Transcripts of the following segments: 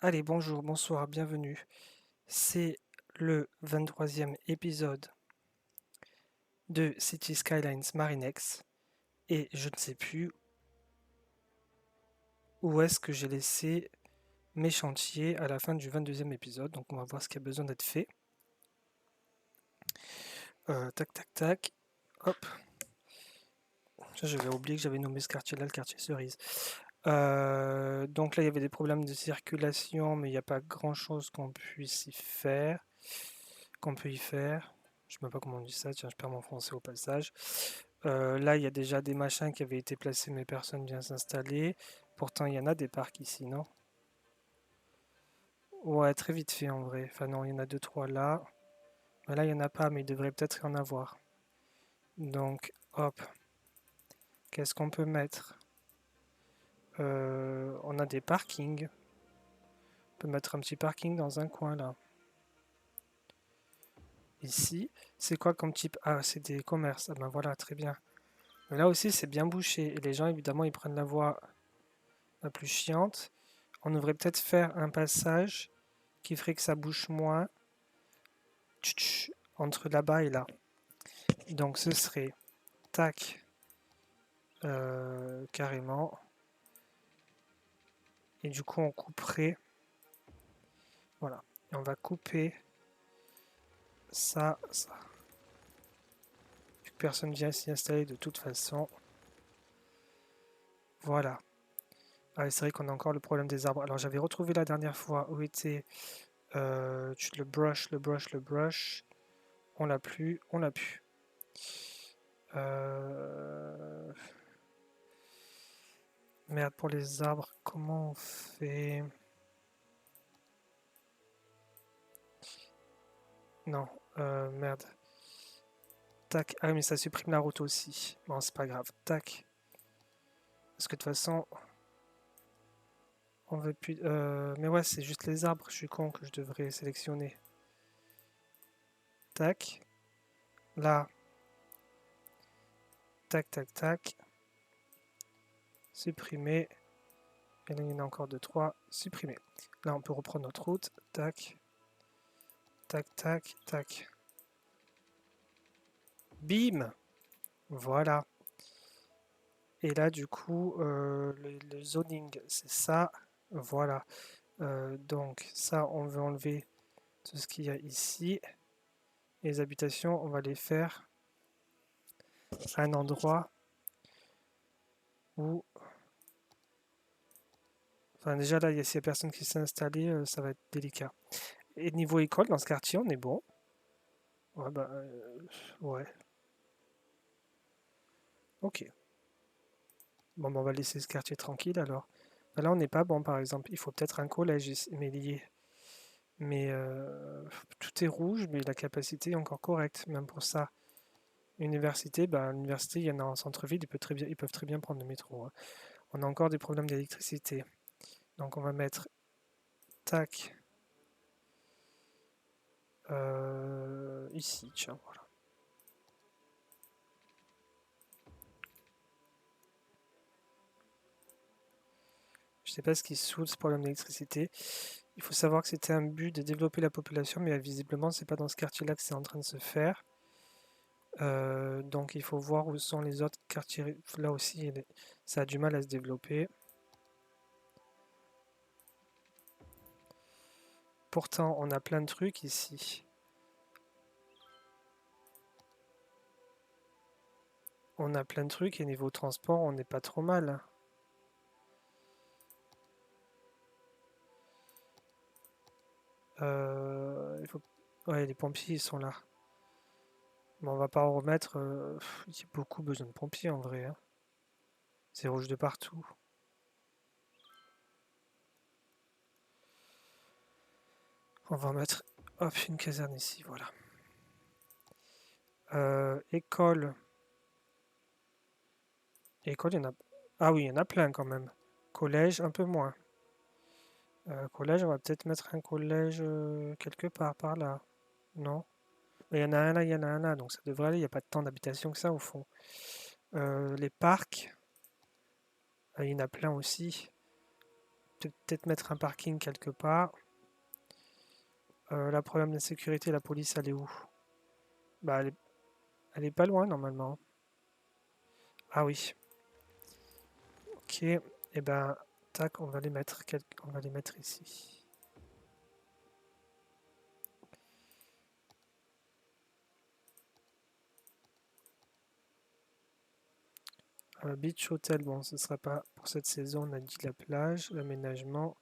Allez, bonjour, bonsoir, bienvenue. C'est le 23e épisode de City Skylines Marinex et je ne sais plus où est-ce que j'ai laissé mes chantiers à la fin du 22e épisode, donc on va voir ce qui a besoin d'être fait. Tac, tac, tac. Hop. Ça, j'avais oublié que j'avais nommé ce quartier-là le quartier cerise. Donc là, il y avait des problèmes de circulation, mais il n'y a pas grand-chose qu'on puisse y faire, qu'on peut y faire. Je ne sais même pas comment on dit ça, tiens, je perds mon français au passage. Là, il y a déjà des machins qui avaient été placés, mais personne vient s'installer. Pourtant, il y en a des parcs ici, non? Ouais, très vite fait en vrai. Enfin non, il y en a deux, trois là. Mais là, il n'y en a pas, mais il devrait peut-être y en avoir. Donc, hop, qu'est-ce qu'on peut mettre? On a des parkings. On peut mettre un petit parking dans un coin là. Ici, c'est quoi comme type? Ah, c'est des commerces. Ah ben voilà, très bien. Mais là aussi, c'est bien bouché. Et les gens, évidemment, ils prennent la voie la plus chiante. On devrait peut-être faire un passage qui ferait que ça bouge moins entre là-bas et là. Donc ce serait tac carrément. Et du coup on couperait. Voilà. Et on va couper ça, ça. Vu que personne vient s'y installer de toute façon. Voilà. Ah, c'est vrai qu'on a encore le problème des arbres. Alors j'avais retrouvé la dernière fois où était le brush, le brush, le brush. On l'a plus, on l'a plus. Merde, pour les arbres, comment on fait? Non, merde. Tac. Ah oui, mais ça supprime la route aussi. Bon, c'est pas grave. Tac. Parce que de toute façon, on veut plus. Mais ouais, c'est juste les arbres. Je suis con que je devrais sélectionner. Tac. Là. Tac, tac, tac. Supprimer. Et là, il y en a encore deux, trois. Supprimer. Là, on peut reprendre notre route. Tac. Tac, tac, tac. Bim! Voilà. Et là, du coup, le zoning, c'est ça. Voilà. Donc, ça, on veut enlever tout ce qu'il y a ici. Et les habitations, on va les faire à un endroit où... Enfin, déjà là, s'il n'y a personne qui s'est installé, ça va être délicat. Et niveau école, dans ce quartier, on est bon. Ouais, bah, ouais. Ok. Bon, bah, on va laisser ce quartier tranquille alors. Bah, là, on n'est pas bon, par exemple. Il faut peut-être un collège, mais lié. Mais tout est rouge, mais la capacité est encore correcte, même pour ça. Université, bah, l'université, il y en a en centre-ville, ils peuvent très bien prendre le métro, hein. On a encore des problèmes d'électricité. Donc on va mettre tac ici, tiens, voilà. Je sais pas ce qui soude ce problème d'électricité. Il faut savoir que c'était un but de développer la population, mais visiblement c'est pas dans ce quartier-là que c'est en train de se faire. Donc il faut voir où sont les autres quartiers. Là aussi, ça a du mal à se développer. Pourtant, on a plein de trucs ici. On a plein de trucs et niveau transport, on n'est pas trop mal. Il faut... Ouais, les pompiers, ils sont là. Mais on va pas en remettre. Il y a beaucoup besoin de pompiers en vrai, hein. C'est rouge de partout. On va en mettre, hop, une caserne ici, voilà. École. École, il y en a... Ah oui, il y en a plein quand même. Collège, un peu moins. Collège, on va peut-être mettre un collège quelque part par là. Non? Mais il y en a un là, il y en a un là, donc ça devrait aller. Il n'y a pas tant d'habitations que ça au fond. Les parcs, il y en a plein aussi. peut-être mettre un parking quelque part. Là, problème de sécurité, la police, elle est où? Bah, elle est pas loin normalement. Ah oui, ok. Et ben, tac, on va les mettre, on va les mettre ici. Beach Hotel, bon, ce sera pas pour cette saison, on a dit la plage, l'aménagement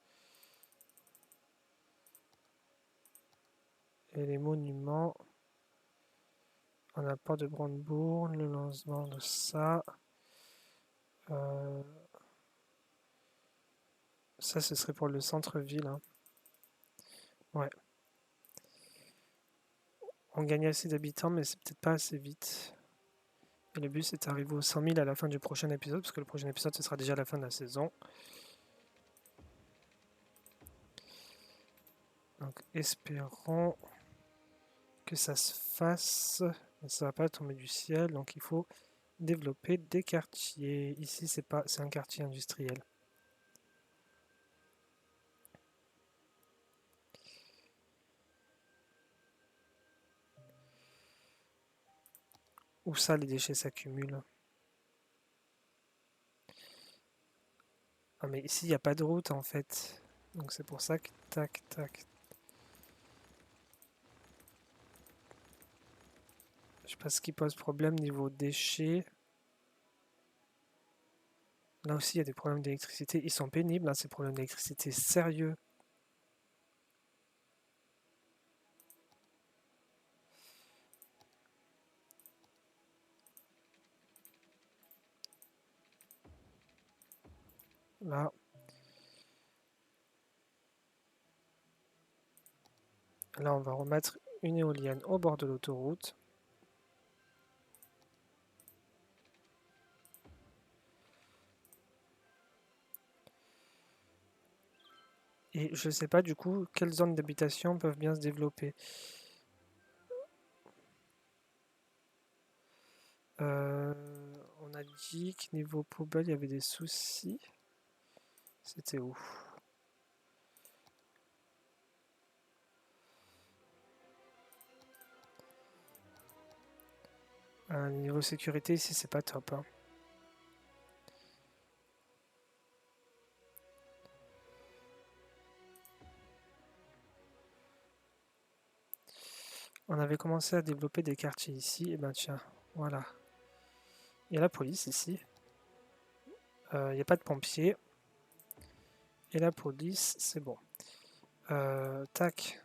et les monuments. On a Port de Brandebourg, le lancement de ça. Euh, Ça, ce serait pour le centre-ville, hein. Ouais. On gagne assez d'habitants, mais c'est peut-être pas assez vite. Et le but, c'est d'arriver aux 100 000 à la fin du prochain épisode, parce que le prochain épisode, ce sera déjà la fin de la saison. Donc, espérons que ça se fasse. Mais ça va pas tomber du ciel, donc il faut développer des quartiers. Ici, c'est un quartier industriel. Où ça, les déchets s'accumulent? Ah, mais ici, il n'y a pas de route, en fait. Donc c'est pour ça que, tac, tac. Je sais pas ce qui pose problème niveau déchets. Là aussi, il y a des problèmes d'électricité. Ils sont pénibles, hein, ces problèmes d'électricité sérieux. Là, là, on va remettre une éolienne au bord de l'autoroute. Et je sais pas du coup quelles zones d'habitation peuvent bien se développer. Euh, on a dit que niveau poubelle, il y avait des soucis. C'était où? Niveau sécurité, ici, c'est pas top, hein. On avait commencé à développer des quartiers ici. Et ben tiens, voilà. Il y a la police ici. Il n'y a pas de pompiers. Et la police, c'est bon. Tac.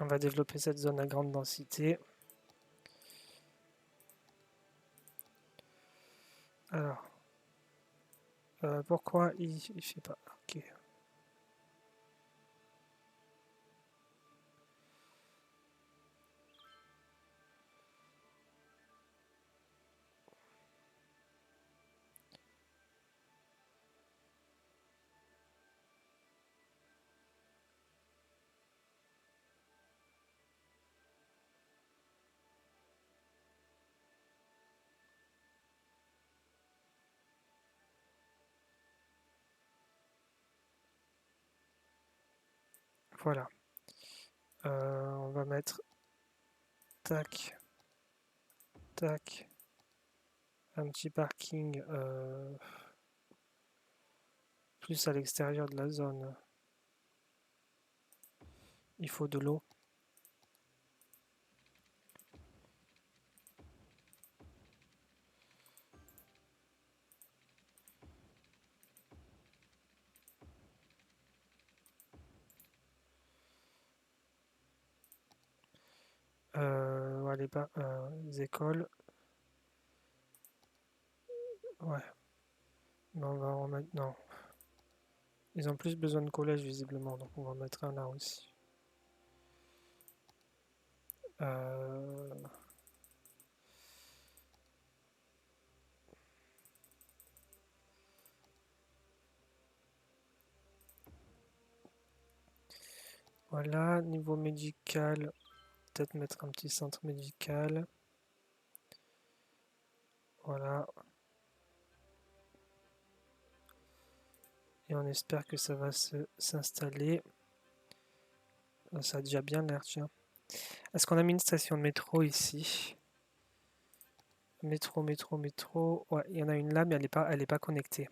On va développer cette zone à grande densité. Alors, pourquoi il fait pas? Ok. Voilà. On va mettre tac, tac, un petit parking plus à l'extérieur de la zone. Il faut de l'eau. les écoles. Ouais. Mais on va en mettre. Non. Ils ont plus besoin de collège visiblement, donc on va en mettre un là aussi. Euh, Voilà, niveau médical, peut-être mettre un petit centre médical. Voilà. Et on espère que ça va s'installer. Ça a déjà bien l'air, tiens. Est-ce qu'on a mis une station de métro ici? Métro, métro, métro. Ouais, il y en a une là, mais elle est pas connectée.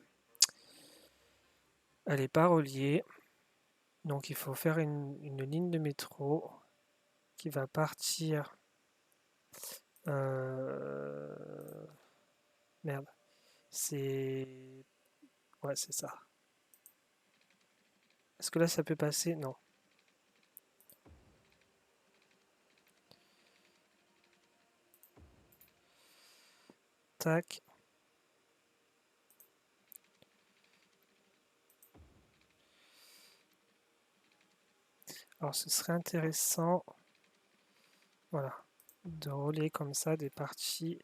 Elle n'est pas reliée. Donc il faut faire une ligne de métro qui va partir. Merde. C'est. Ouais, c'est ça. Est-ce que là ça peut passer? Non. Tac. Alors ce serait intéressant, voilà, de relier comme ça des parties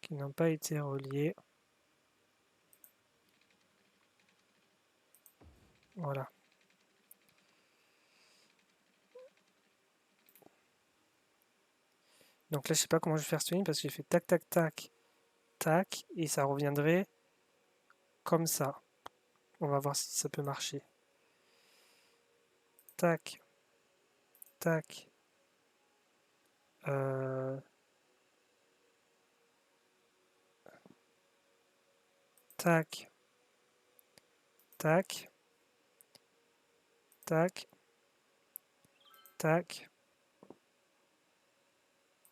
qui n'ont pas été reliées. Voilà. Donc là, je sais pas comment je vais faire cette ligne parce que j'ai fait tac, tac, tac, tac, et ça reviendrait comme ça. On va voir si ça peut marcher. Tac, tac. Euh, tac, tac, tac, tac,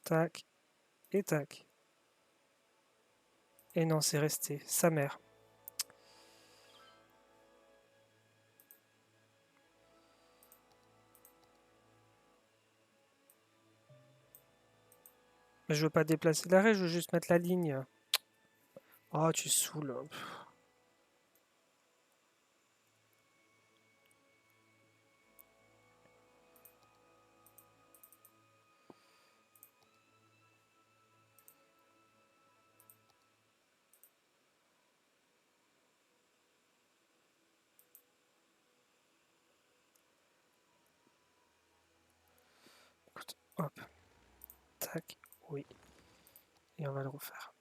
tac, et tac. Et non, c'est resté. Sa mère. Mais je veux pas déplacer l'arrêt, je veux juste mettre la ligne. Oh, tu saoules. Écoute, hop, tac, oui. Et on va le refaire.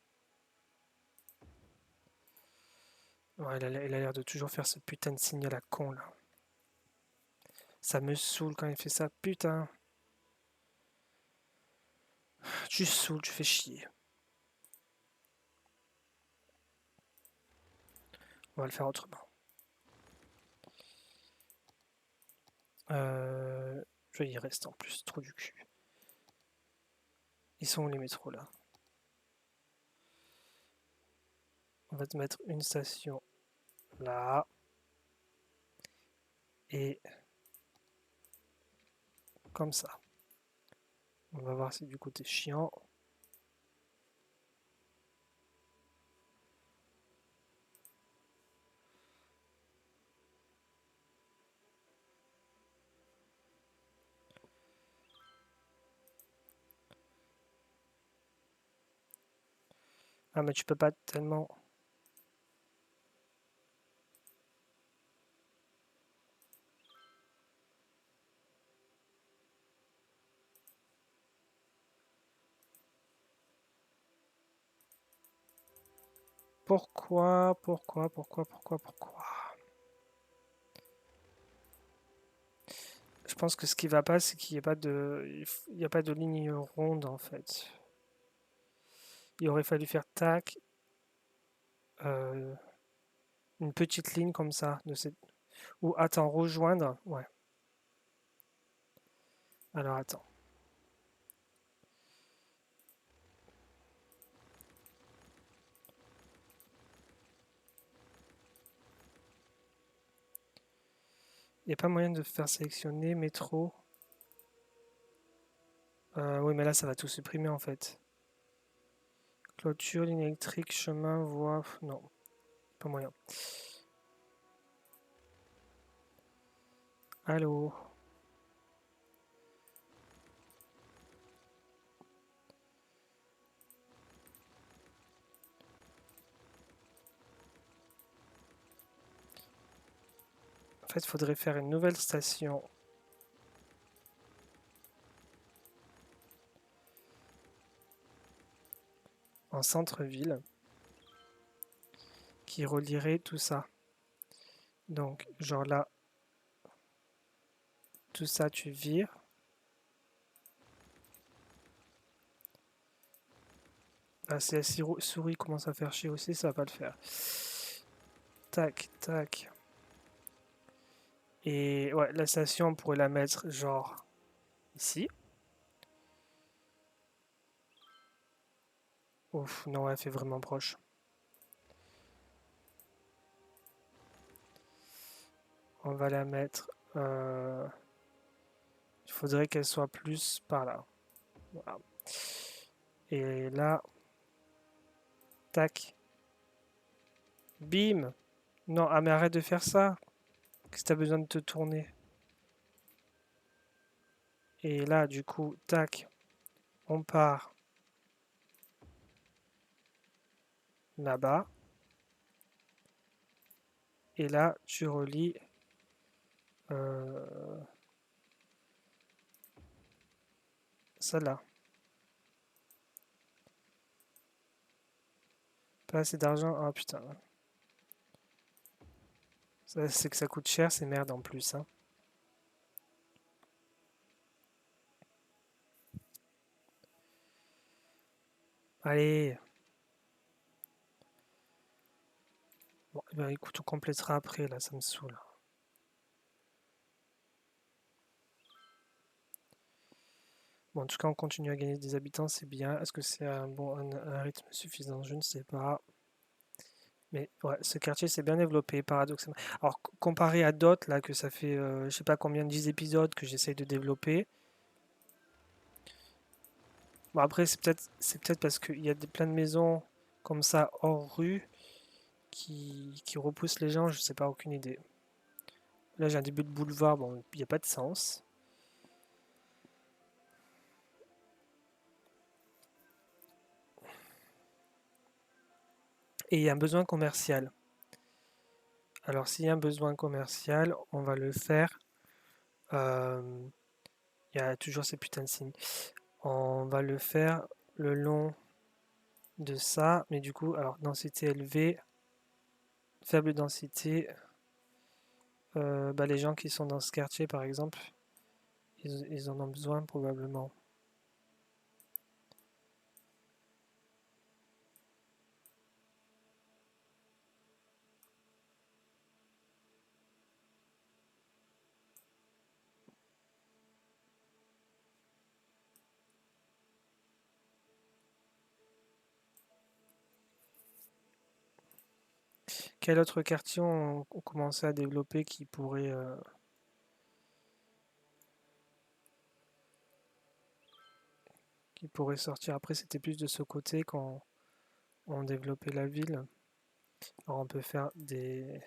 Ouais, il a l'air de toujours faire ce putain de signe à la con là. Ça me saoule quand il fait ça, putain. Tu saoules, tu fais chier. On va le faire autrement. Je y reste en plus, trop du cul. Ils sont où les métros là? On va te mettre une station là. Et comme ça. On va voir si du coup t'es chiant. Ah mais tu peux pas tellement... Pourquoi? Je pense que ce qui va pas, c'est qu'il n'y a pas il y a pas de ligne ronde en fait. Il aurait fallu faire tac, euh, une petite ligne comme ça de cette... Ou attends, rejoindre. Ouais. Alors attends. Il n'y a pas moyen de faire sélectionner métro. oui, mais là, ça va tout supprimer en fait. Clôture, ligne électrique, chemin, voie. Non, pas moyen. Allô? En fait, il faudrait faire une nouvelle station en centre-ville qui relierait tout ça. Donc, genre là, tout ça, tu vires. Ah, si la souris commence à faire chier aussi, ça va pas le faire. Tac, tac. Et ouais, la station, on pourrait la mettre genre ici. Ouf, non, elle fait vraiment proche. On va la mettre. Il faudrait qu'elle soit plus par là. Voilà. Et là, tac. Bim! Non, ah mais arrête de faire ça. Qu'est-ce que t'as besoin de te tourner? Et là, du coup, tac, on part là-bas. Et là, tu relis euh, celle-là. Pas assez d'argent. Ah putain. C'est que ça coûte cher, c'est merde en plus, hein. Allez. Bon, eh ben, écoute, on complétera après, là, ça me saoule. Bon, en tout cas, on continue à gagner des habitants, c'est bien. Est-ce que c'est un rythme suffisant? Je ne sais pas. Mais ouais, ce quartier s'est bien développé, paradoxalement. Alors, comparé à d'autres, là, que ça fait, je sais pas combien, 10 épisodes que j'essaye de développer. Bon, après, c'est peut-être parce qu'il y a plein de maisons comme ça, hors rue, qui repoussent les gens, je sais pas, aucune idée. Là, j'ai un début de boulevard, bon, il n'y a pas de sens. Et il y a un besoin commercial. Alors, s'il y a un besoin commercial, on va le faire. euh, Il y a toujours ces putains de signes. On va le faire le long de ça, mais du coup, alors densité élevée, faible densité, bah, les gens qui sont dans ce quartier par exemple, ils en ont besoin probablement. Quel autre quartier on commençait à développer qui pourrait sortir? Après, c'était plus de ce côté quand on développait la ville. Alors on peut faire des...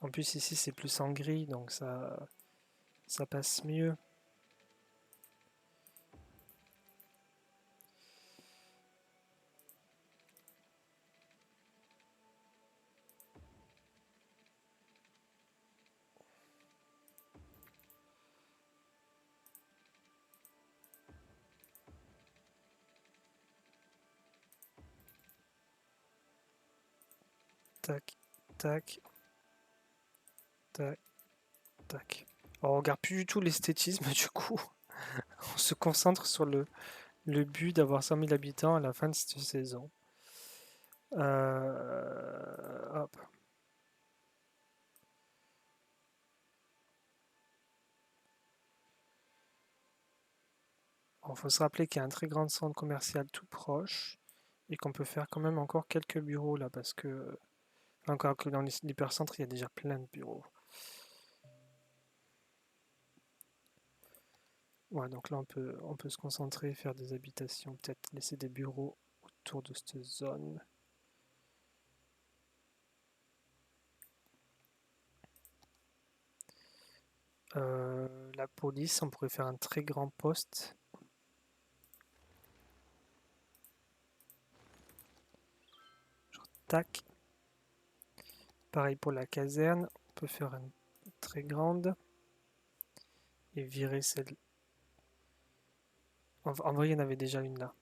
En plus ici c'est plus en gris, donc ça passe mieux. Tac, tac, tac, tac. On regarde plus du tout l'esthétisme du coup. On se concentre sur le but d'avoir 100 000 habitants à la fin de cette saison. Hop. Il faut se rappeler qu'il y a un très grand centre commercial tout proche et qu'on peut faire quand même encore quelques bureaux là parce que encore que dans l'hypercentre il y a déjà plein de bureaux. Ouais, donc là, on peut se concentrer, faire des habitations, peut-être laisser des bureaux autour de cette zone. La police, on pourrait faire un très grand poste. Genre, tac. Pareil pour la caserne, on peut faire une très grande et virer celle. En vrai, il y en avait déjà une là.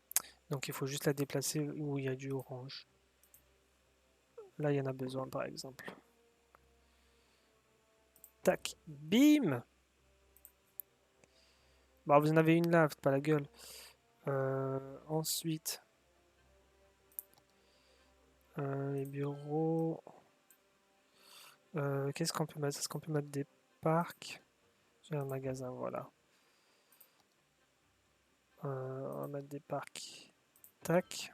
Donc il faut juste la déplacer où il y a du orange. Là, il y en a besoin, par exemple. Tac, bim! Bah, vous en avez une là, faites pas la gueule. Ensuite, les bureaux. Qu'est-ce qu'on peut mettre? Est-ce qu'on peut mettre des parcs? J'ai un magasin, voilà. On va mettre des parcs. Tac.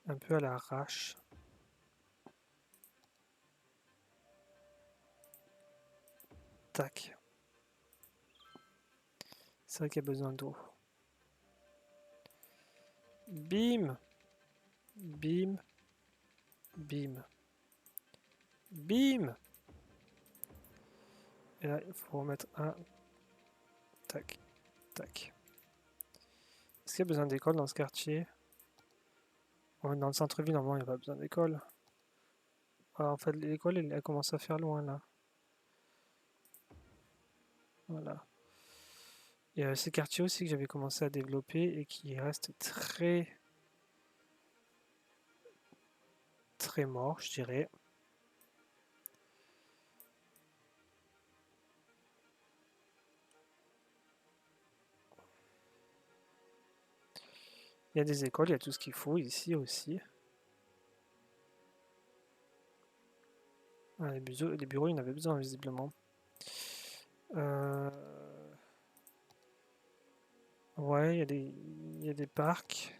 Un peu à l'arrache. Tac. C'est vrai qu'il y a besoin d'eau. Bim! Bim! Bim! Bim! Et là, il faut remettre un. Tac. Tac. Est-ce qu'il y a besoin d'école dans ce quartier? Ouais, dans le centre-ville, normalement, il n'y a pas besoin d'école. En fait, l'école, elle commence à faire loin, là. Voilà. Il y a ces quartiers aussi que j'avais commencé à développer et qui restent très, très morts, je dirais. Il y a des écoles, il y a tout ce qu'il faut ici aussi. Ah, les bureaux, il y en avait besoin, visiblement. Euh, Ouais, il y a des parcs.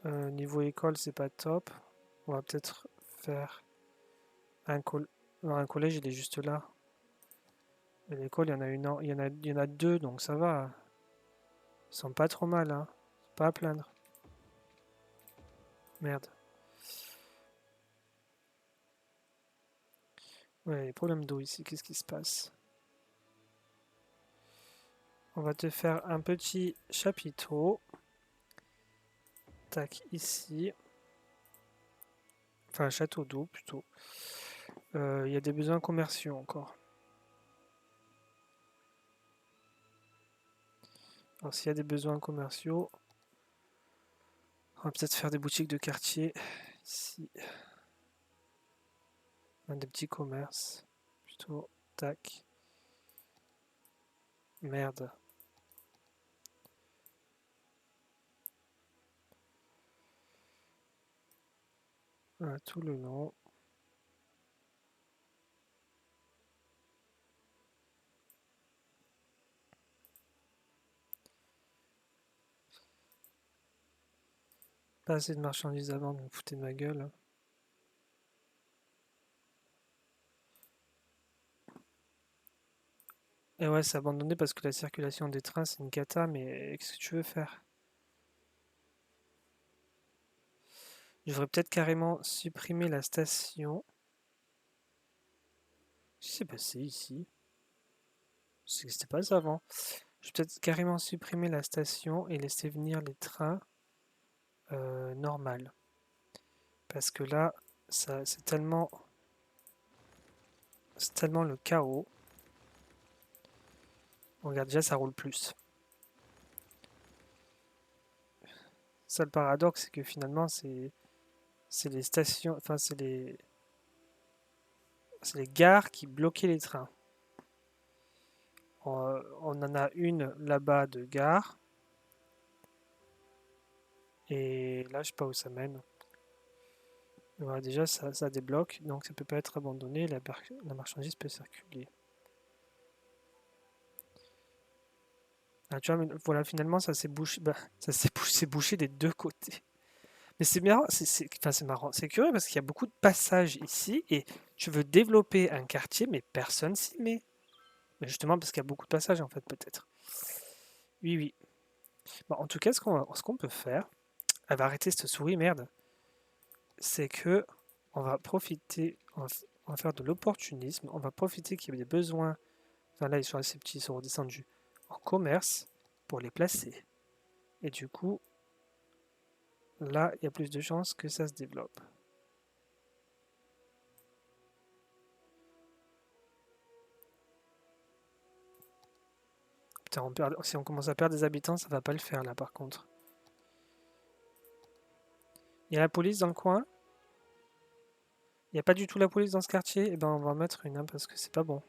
Niveau école, c'est pas top. On va peut-être faire un, non, un collège, il est juste là. Et l'école, il y en a il y en a deux, donc ça va. Ils sont pas trop mal, hein. C'est pas à plaindre. Merde. Ouais, problème d'eau ici, qu'est-ce qui se passe? On va te faire un petit chapiteau. Tac, ici. Enfin, un château d'eau plutôt. Il y a des besoins commerciaux encore. Alors, s'il y a des besoins commerciaux, on va peut-être faire des boutiques de quartier. Ici, des petits commerces. Plutôt, tac. Merde. Voilà, tout le long. Pas assez de marchandises à vendre, vous me foutez de ma gueule, hein. Et ouais, c'est abandonné parce que la circulation des trains, c'est une cata, mais qu'est-ce que tu veux faire? Je devrais peut-être carrément supprimer la station. Qu'est-ce qui s'est passé ici? C'était pas ça avant. Je vais peut-être carrément supprimer la station et laisser venir les trains normales. Parce que là, ça, c'est tellement le chaos. Regarde, déjà, ça roule plus. Ça, le paradoxe, c'est que finalement, c'est les stations, enfin, c'est les gares qui bloquaient les trains. On en a une là-bas de gare. Et là, je sais pas où ça mène. Voilà, déjà, ça débloque, donc ça peut pas être abandonné. La marchandise peut circuler. Ah, tu vois, mais voilà, finalement, ça s'est bouché, bah, c'est bouché des deux côtés. Mais c'est marrant, enfin, c'est marrant, c'est curieux parce qu'il y a beaucoup de passages ici et tu veux développer un quartier, mais personne s'y met. Mais justement parce qu'il y a beaucoup de passages en fait, peut-être. Oui, oui. Bon, en tout cas, ce qu'on peut faire, elle va arrêter cette souris, merde, c'est que on va profiter, on va faire de l'opportunisme, on va profiter qu'il y ait des besoins. Enfin, là, ils sont assez petits, ils sont redescendus en commerce pour les placer. Et du coup, là, il y a plus de chances que ça se développe. Putain, si on commence à perdre des habitants, ça va pas le faire là par contre. Il y a la police dans le coin? Il n'y a pas du tout la police dans ce quartier? Eh ben on va en mettre une, hein, parce que c'est pas bon.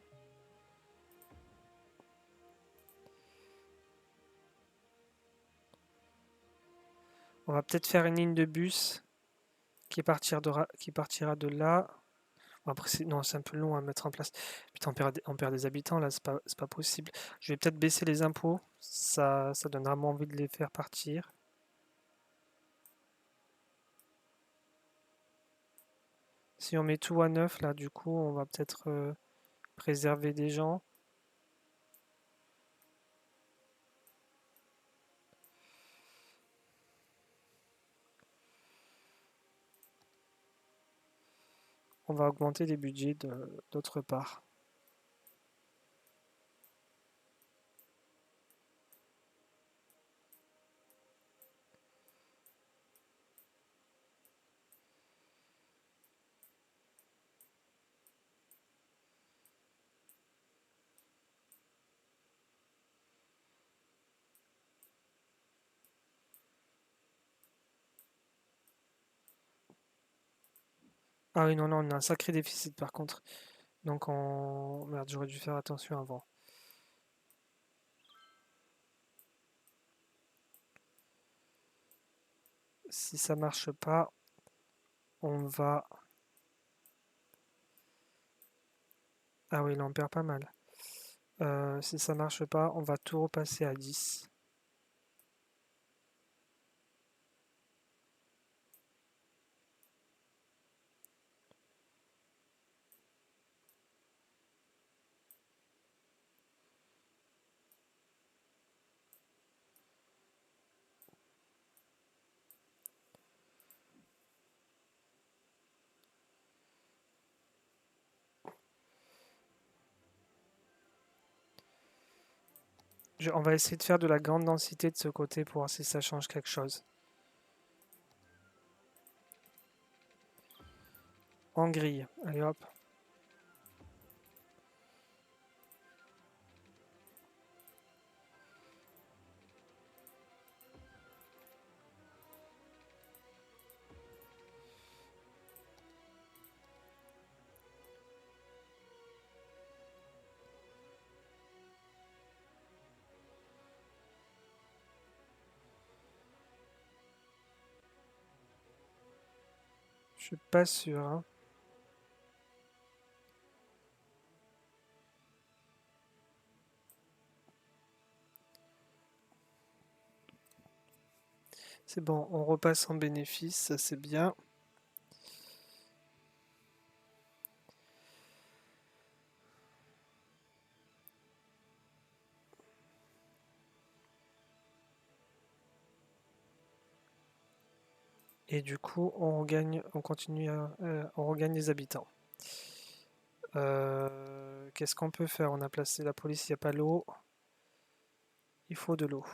On va peut-être faire une ligne de bus qui partira de là. Bon, après, non, c'est un peu long à mettre en place. Putain, on perd des habitants là, c'est pas possible. Je vais peut-être baisser les impôts, ça donnera moins envie de les faire partir. Si on met tout à neuf là, du coup, on va peut-être préserver des gens. On va augmenter les budgets d'autre part. Ah oui, non, non, on a un sacré déficit par contre. Donc on... Merde, j'aurais dû faire attention avant. Si ça marche pas, on va... Ah oui, là on perd pas mal. Si ça marche pas, on va tout repasser à 10. On va essayer de faire de la grande densité de ce côté pour voir si ça change quelque chose. En grille, allez hop. Je suis pas sûr, hein. C'est bon, on repasse en bénéfice, ça c'est bien. Et du coup, on continue on regagne les habitants. Qu'est-ce qu'on peut faire? On a placé la police, il n'y a pas l'eau. Il faut de l'eau.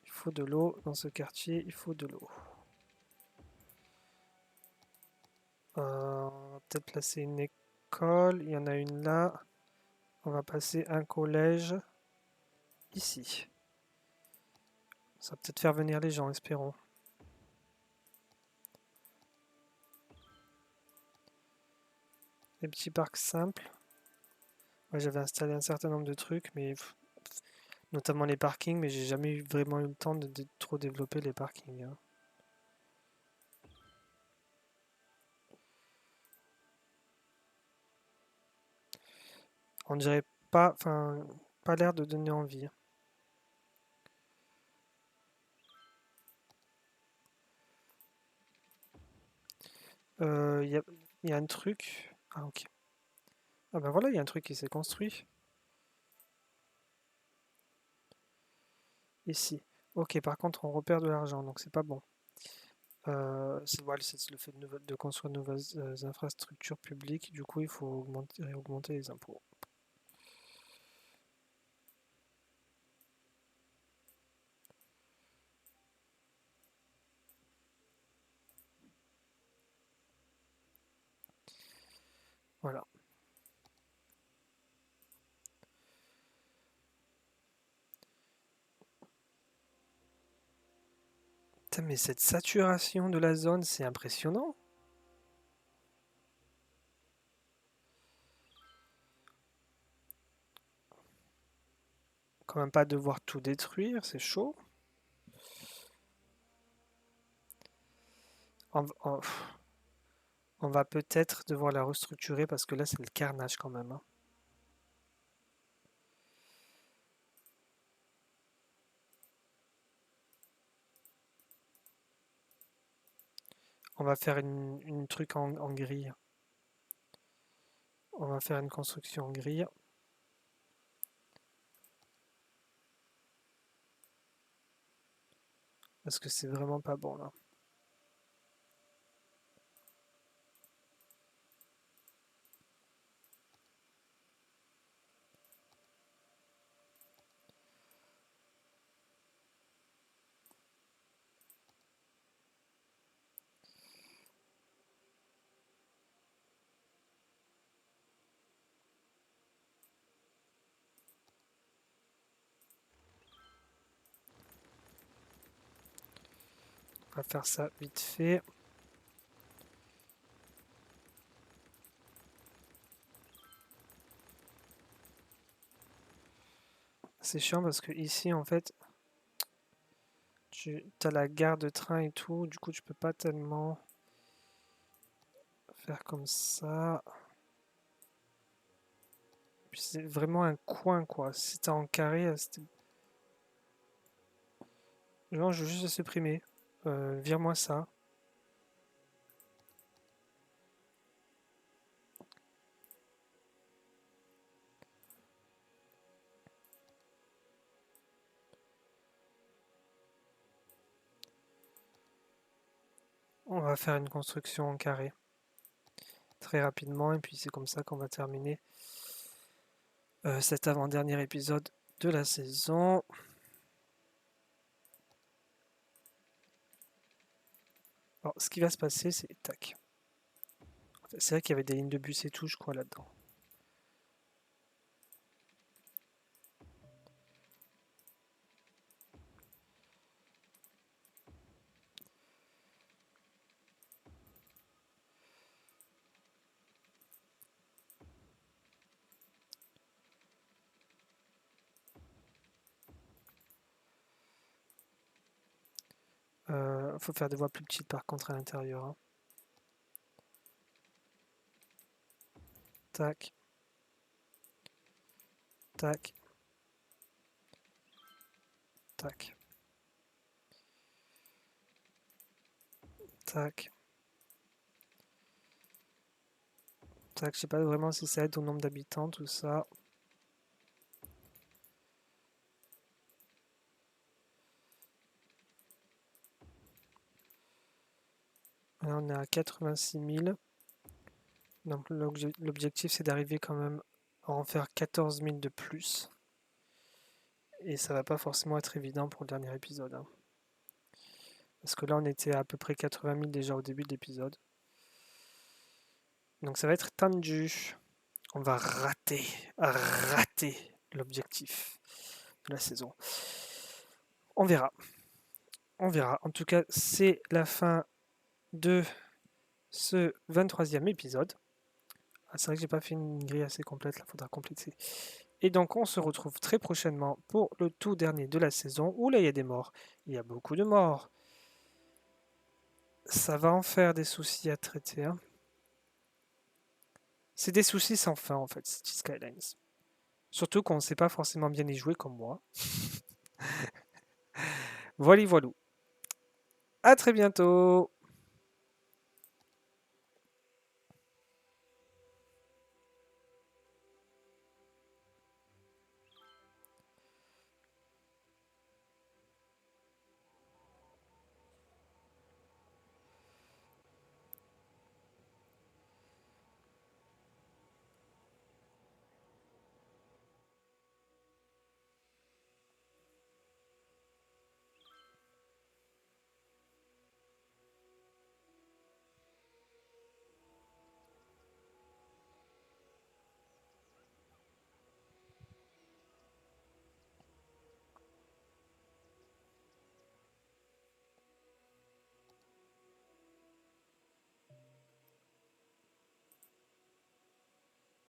Il faut de l'eau dans ce quartier, il faut de l'eau. On va peut-être placer une école, il y en a une là. On va passer un collège ici. Ça va peut-être faire venir les gens, espérons. Les petits parcs simples. Ouais, j'avais installé un certain nombre de trucs, mais notamment les parkings, mais j'ai jamais vraiment eu le temps de trop développer les parkings, hein. On dirait pas, enfin, pas l'air de donner envie. Il y a un truc. Ah ok. Ah ben voilà, il y a un truc qui s'est construit. Ici. Ok, par contre, on repère de l'argent, donc c'est pas bon. Voilà, c'est le fait de construire de nouvelles infrastructures publiques. Du coup, il faut augmenter les impôts. Voilà. Putain, mais cette saturation de la zone, c'est impressionnant. Quand même pas devoir tout détruire, c'est chaud. On, on va peut-être devoir la restructurer parce que là, c'est le carnage quand même, hein. On va faire une truc en grille. On va faire une construction en grille. Parce que c'est vraiment pas bon là. On va faire ça vite fait. C'est chiant parce que ici, en fait, tu as la gare de train et tout. Du coup, tu peux pas tellement faire comme ça. Puis c'est vraiment un coin, quoi. Si t'es en carré, non, je veux juste le supprimer. Vire-moi ça. On va faire une construction en carré très rapidement et puis c'est comme ça qu'on va terminer cet avant-dernier épisode de la saison. Alors, ce qui va se passer, c'est tac. C'est vrai qu'il y avait des lignes de bus et tout, je crois, là-dedans. Faut faire des voies plus petites par contre à l'intérieur, hein. Tac, tac, tac, tac, tac. Je sais pas vraiment si ça aide au nombre d'habitants, tout ça. Là, on est à 86 000. Donc l'objectif, c'est d'arriver quand même à en faire 14 000 de plus. Et ça va pas forcément être évident pour le dernier épisode, hein. Parce que là, on était à peu près 80 000 déjà au début de l'épisode. Donc ça va être tendu. On va rater l'objectif de la saison. On verra. On verra. En tout cas, c'est la fin de ce 23e épisode. Ah, c'est vrai que j'ai pas fait une grille assez complète, là, faudra compléter. Et donc on se retrouve très prochainement pour le tout dernier de la saison, où là il y a des morts. Il y a beaucoup de morts. Ça va en faire des soucis à traiter, hein. C'est des soucis sans fin en fait, City Skylines. Surtout qu'on ne sait pas forcément bien y jouer comme moi. Voilà, voilou. À très bientôt.